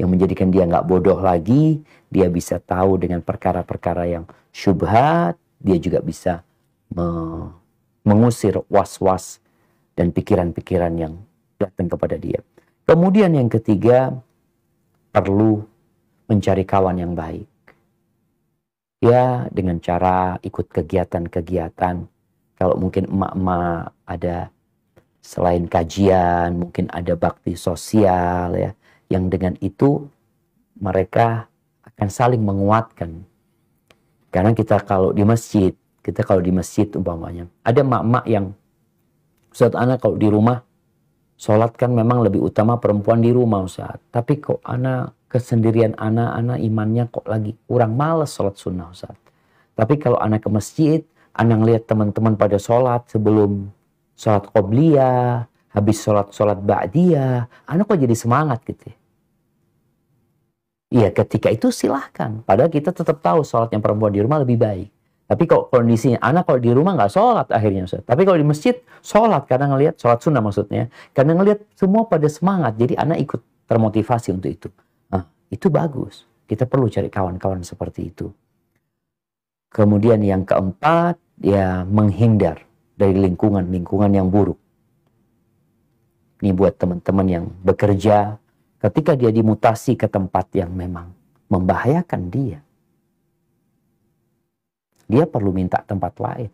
yang menjadikan dia nggak bodoh lagi, dia bisa tahu dengan perkara-perkara yang syubhat, dia juga bisa mengusir was-was dan pikiran-pikiran yang datang kepada dia. Kemudian yang ketiga, perlu mencari kawan yang baik. Ya, dengan cara ikut kegiatan-kegiatan. Kalau mungkin emak-emak ada selain kajian, mungkin ada bakti sosial ya. Yang dengan itu mereka akan saling menguatkan. Karena kita kalau di masjid umpamanya, ada emak-emak yang Ustaz ana kalau di rumah sholat kan memang lebih utama perempuan di rumah Ustaz. Tapi kok ana kesendirian ana imannya kok lagi kurang males sholat sunnah Ustaz. Tapi kalau ana ke masjid, ana ngelihat teman-teman pada sholat sebelum sholat qobliyah, habis sholat ba'diyah, ana kok jadi semangat gitu ya. Iya, ketika itu silahkan. Padahal kita tetap tahu sholat yang perempuan di rumah lebih baik. Tapi kalau kondisinya, anak kalau di rumah nggak sholat akhirnya Ustaz. Tapi kalau di masjid, sholat. Karena ngelihat, sholat sunnah maksudnya. Karena ngelihat semua pada semangat. Jadi anak ikut termotivasi untuk itu. Nah, itu bagus. Kita perlu cari kawan-kawan seperti itu. Kemudian yang keempat, ya menghindar dari lingkungan yang buruk. Ini buat teman-teman yang bekerja, ketika dia dimutasi ke tempat yang memang membahayakan dia. dia perlu minta tempat lain.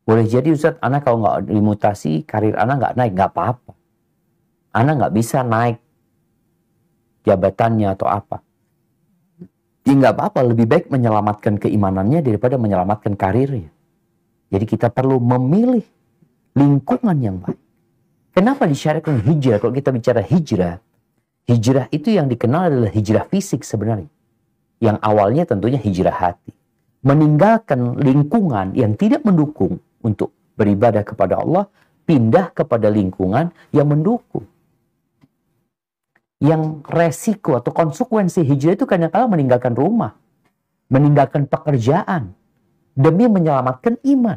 Boleh jadi Ustaz, anak kalau nggak dimutasi, karir anak nggak naik, nggak apa-apa. Anak nggak bisa naik jabatannya atau apa. Ya nggak apa-apa, lebih baik menyelamatkan keimanannya daripada menyelamatkan karirnya. Jadi kita perlu memilih lingkungan yang baik. Kenapa disyariatkan hijrah? Kalau kita bicara hijrah, hijrah itu yang dikenal adalah hijrah fisik sebenarnya. Yang awalnya tentunya hijrah hati. Meninggalkan lingkungan yang tidak mendukung untuk beribadah kepada Allah, pindah kepada lingkungan yang mendukung. Yang resiko atau konsekuensi hijrah itu kadang-kadang meninggalkan rumah, meninggalkan pekerjaan, demi menyelamatkan iman.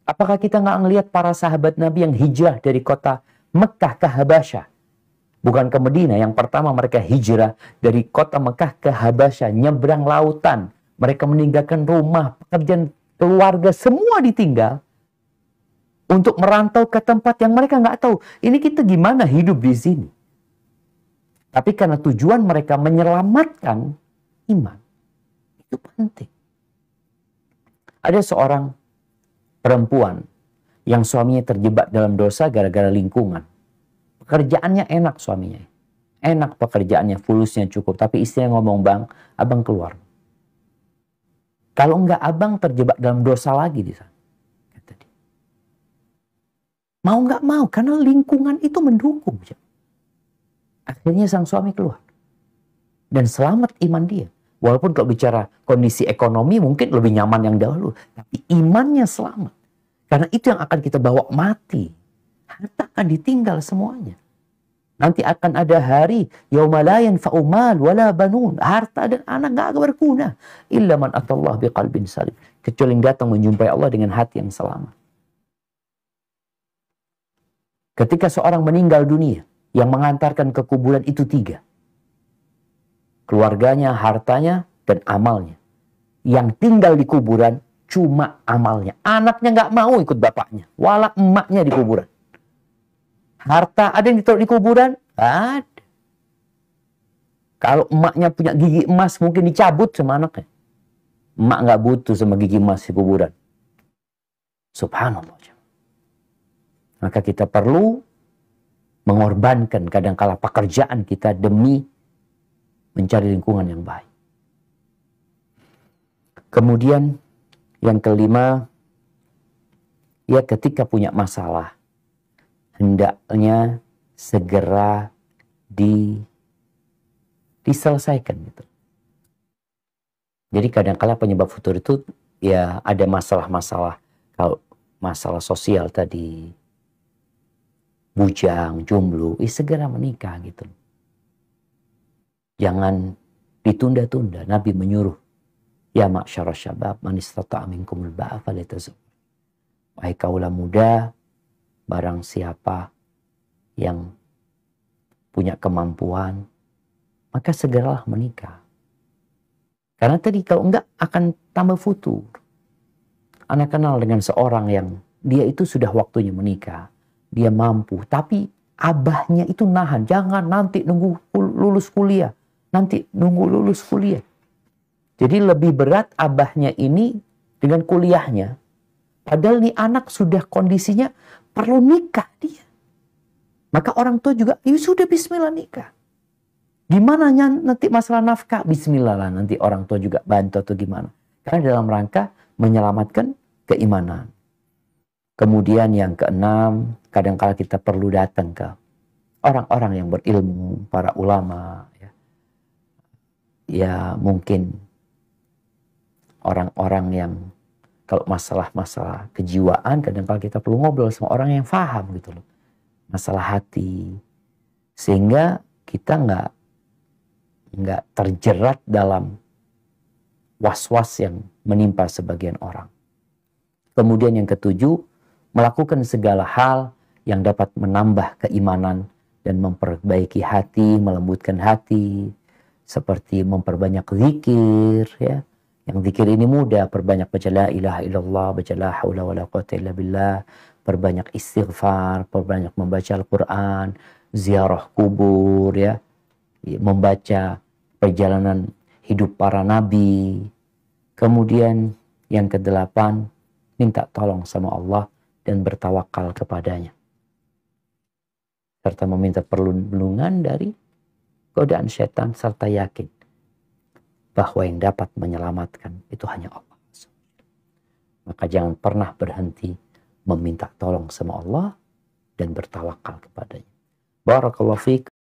Apakah kita nggak ngelihat para sahabat Nabi yang hijrah dari kota Mekah ke Habasyah? Bukan ke Madinah. Yang pertama mereka hijrah dari kota Mekah ke Habasyah, nyebrang lautan. Mereka meninggalkan rumah, pekerjaan, keluarga, semua ditinggal untuk merantau ke tempat yang mereka nggak tahu. Ini kita gimana hidup di sini? Tapi karena tujuan mereka menyelamatkan iman, itu penting. Ada seorang perempuan yang suaminya terjebak dalam dosa gara-gara lingkungan. Pekerjaannya enak suaminya. Enak pekerjaannya, fulusnya cukup. Tapi istrinya ngomong, "Bang, abang keluar." Kalau enggak, abang terjebak dalam dosa lagi di sana. Kata dia. Mau nggak mau, karena lingkungan itu mendukung. Akhirnya sang suami keluar. Dan selamat iman dia. Walaupun kalau bicara kondisi ekonomi mungkin lebih nyaman yang dahulu. Tapi imannya selamat. Karena itu yang akan kita bawa mati. Harta akan ditinggal semuanya. Nanti akan ada hari yauma la yanfa'u mal wala banun. Harta dan anak gak berguna illa man atallah biqalbin salim. Kecuali yang datang menjumpai Allah dengan hati yang selamat. Ketika seorang meninggal dunia, yang mengantarkan ke kuburan itu 3. Keluarganya, hartanya, dan amalnya. Yang tinggal di kuburan cuma amalnya. Anaknya nggak mau ikut bapaknya. Wala emaknya di kuburan. Harta ada yang ditaruh di kuburan? Ada. Kalau emaknya punya gigi emas mungkin dicabut sama anaknya. Emak nggak butuh sama gigi emas di kuburan. Subhanallah. Maka kita perlu mengorbankan kadangkala pekerjaan kita demi mencari lingkungan yang baik. Kemudian yang kelima, ya ketika punya masalah, hendaknya segera diselesaikan gitu. Jadi kadangkala penyebab futur itu ya ada masalah-masalah, kalau masalah sosial tadi, bujang, jomblo, segera menikah gitu. Jangan ditunda-tunda. Nabi menyuruh, ya ma'syarasy syabab, man istata'a minkumul ba'a falyatazawwaj. Wahai kaula muda, barang siapa yang punya kemampuan, maka segeralah menikah. Karena tadi kalau enggak akan tambah futur. Ana kenal dengan seorang yang dia itu sudah waktunya menikah. Dia mampu, tapi abahnya itu nahan. Jangan nanti nunggu lulus kuliah. Nanti nunggu lulus kuliah. Jadi lebih berat abahnya ini dengan kuliahnya. Padahal nih anak sudah kondisinya perlu nikah dia. Maka orang tua juga, ya sudah bismillah nikah. Gimana nanti masalah nafkah? Bismillah lah nanti orang tua juga bantu atau gimana. Karena dalam rangka menyelamatkan keimanan. Kemudian yang keenam, kadang-kala kita perlu datang ke orang-orang yang berilmu, para ulama. Ya mungkin orang-orang yang kalau masalah-masalah kejiwaan, kadang-kala kita perlu ngobrol sama orang yang paham gitu loh. Masalah hati. Sehingga kita nggak terjerat dalam was-was yang menimpa sebagian orang. Kemudian yang ketujuh, melakukan segala hal yang dapat menambah keimanan dan memperbaiki hati, melembutkan hati, seperti memperbanyak zikir, ya. Yang zikir ini mudah, perbanyak baca la ilaha illallah, baca la haula wala quwwata illa billah, perbanyak istighfar, perbanyak membaca Al-Quran, ziarah kubur, ya, membaca perjalanan hidup para nabi, Kemudian yang kedelapan, minta tolong sama Allah dan bertawakal kepadanya. Serta meminta perlindungan dari godaan setan serta yakin bahwa yang dapat menyelamatkan itu hanya Allah. Maka jangan pernah berhenti meminta tolong sama Allah dan bertawakal kepadanya. Barakallahu fiik.